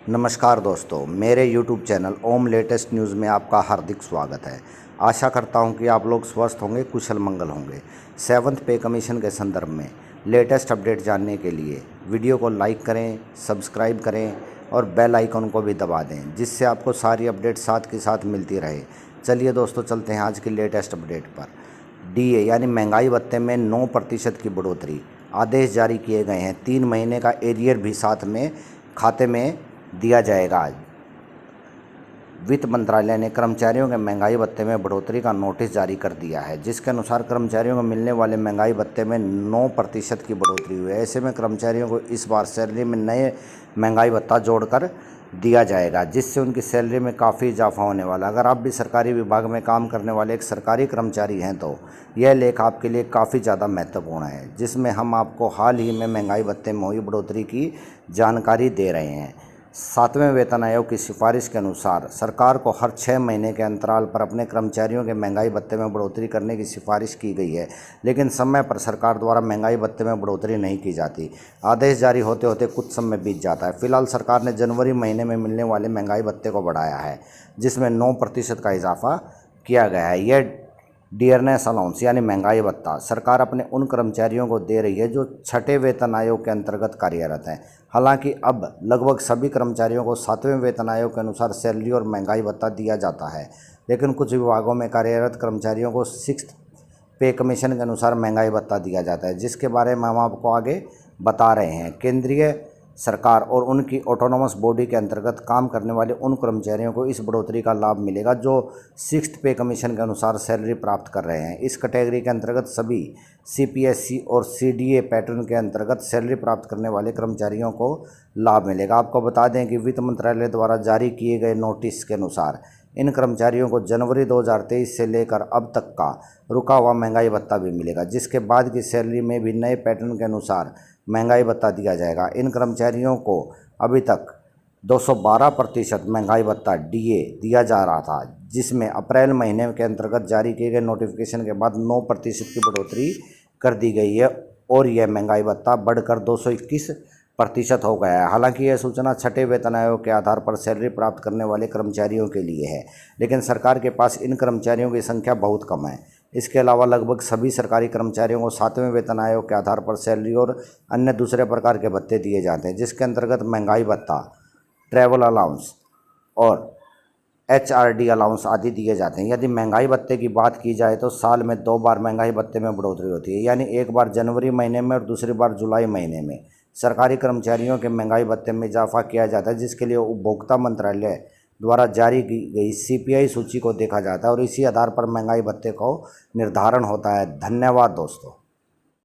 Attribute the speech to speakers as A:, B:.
A: नमस्कार दोस्तों, मेरे YouTube चैनल ओम लेटेस्ट न्यूज़ में आपका हार्दिक स्वागत है। आशा करता हूं कि आप लोग स्वस्थ होंगे, कुशल मंगल होंगे। 7th पे कमीशन के संदर्भ में लेटेस्ट अपडेट जानने के लिए वीडियो को लाइक करें, सब्सक्राइब करें और बेल आइकन को भी दबा दें, जिससे आपको सारी अपडेट साथ के साथ मिलती रहे। चलिए दोस्तों, चलते हैं आज की लेटेस्ट अपडेट पर। DA यानी महंगाई भत्ते में 9% की बढ़ोतरी, आदेश जारी किए गए हैं। 3 महीने का एरियर भी साथ में खाते में दिया जाएगा। वित्त मंत्रालय ने कर्मचारियों के महंगाई भत्ते में बढ़ोतरी का नोटिस जारी कर दिया है, जिसके अनुसार कर्मचारियों को मिलने वाले महंगाई भत्ते में 9% की बढ़ोतरी हुई है। ऐसे में कर्मचारियों को इस बार सैलरी में नए महंगाई भत्ता जोड़कर दिया जाएगा, जिससे उनकी सैलरी में काफ़ी इजाफा होने वाला है। अगर आप भी सरकारी विभाग में काम करने वाले एक सरकारी कर्मचारी हैं तो यह लेख आपके लिए काफ़ी ज़्यादा महत्वपूर्ण है, जिसमें हम आपको हाल ही में महंगाई भत्ते में हुई बढ़ोतरी की जानकारी दे रहे हैं। 7वें वेतन आयोग की सिफारिश के अनुसार सरकार को हर 6 महीने के अंतराल पर अपने कर्मचारियों के महंगाई भत्ते में बढ़ोतरी करने की सिफारिश की गई है, लेकिन समय पर सरकार द्वारा महंगाई भत्ते में बढ़ोतरी नहीं की जाती। आदेश जारी होते होते कुछ समय बीत जाता है। फिलहाल सरकार ने जनवरी महीने में मिलने वाले महंगाई भत्ते को बढ़ाया है, जिसमें 9% का इजाफा किया गया है। यह डियरनेस अलाउंस यानी महंगाई भत्ता सरकार अपने उन कर्मचारियों को दे रही है जो 6ठे वेतन आयोग के अंतर्गत कार्यरत हैं। हालांकि अब लगभग सभी कर्मचारियों को 7वें वेतन आयोग के अनुसार सैलरी और महंगाई भत्ता दिया जाता है, लेकिन कुछ विभागों में कार्यरत कर्मचारियों को 6th पे कमीशन के अनुसार महंगाई भत्ता दिया जाता है, जिसके बारे में हम आपको आगे बता रहे हैं। केंद्रीय सरकार और उनकी ऑटोनोमस बॉडी के अंतर्गत काम करने वाले उन कर्मचारियों को इस बढ़ोतरी का लाभ मिलेगा जो 6th पे कमीशन के अनुसार सैलरी प्राप्त कर रहे हैं। इस कैटेगरी के अंतर्गत सभी CPSC और CDA पैटर्न के अंतर्गत सैलरी प्राप्त करने वाले कर्मचारियों को लाभ मिलेगा। आपको बता दें कि वित्त मंत्रालय द्वारा जारी किए गए नोटिस के अनुसार इन कर्मचारियों को जनवरी 2023 से लेकर अब तक का रुका हुआ महंगाई भत्ता भी मिलेगा, जिसके बाद की सैलरी में भी नए पैटर्न के अनुसार महंगाई भत्ता दिया जाएगा। इन कर्मचारियों को अभी तक 212% महंगाई भत्ता DA दिया जा रहा था, जिसमें अप्रैल महीने के अंतर्गत जारी किए गए नोटिफिकेशन के बाद 9% की बढ़ोतरी कर दी गई है और यह महंगाई भत्ता बढ़कर 221% हो गया है। हालांकि यह सूचना 6ठे वेतन आयोग के आधार पर सैलरी प्राप्त करने वाले कर्मचारियों के लिए है, लेकिन सरकार के पास इन कर्मचारियों की संख्या बहुत कम है। इसके अलावा लगभग सभी सरकारी कर्मचारियों को 7वें वेतन आयोग के आधार पर सैलरी और अन्य दूसरे प्रकार के भत्ते दिए जाते हैं, जिसके अंतर्गत महंगाई भत्ता, ट्रैवल अलाउंस और HRD अलाउंस आदि दिए जाते हैं। यदि महंगाई भत्ते की बात की जाए तो साल में 2 बार महंगाई भत्ते में बढ़ोतरी होती है, यानी एक बार जनवरी महीने में और दूसरी बार जुलाई महीने में सरकारी कर्मचारियों के महंगाई भत्ते में इजाफा किया जाता है, जिसके लिए उपभोक्ता मंत्रालय द्वारा जारी की गई CPI सूची को देखा जाता है और इसी आधार पर महंगाई भत्ते को निर्धारण होता है। धन्यवाद दोस्तों।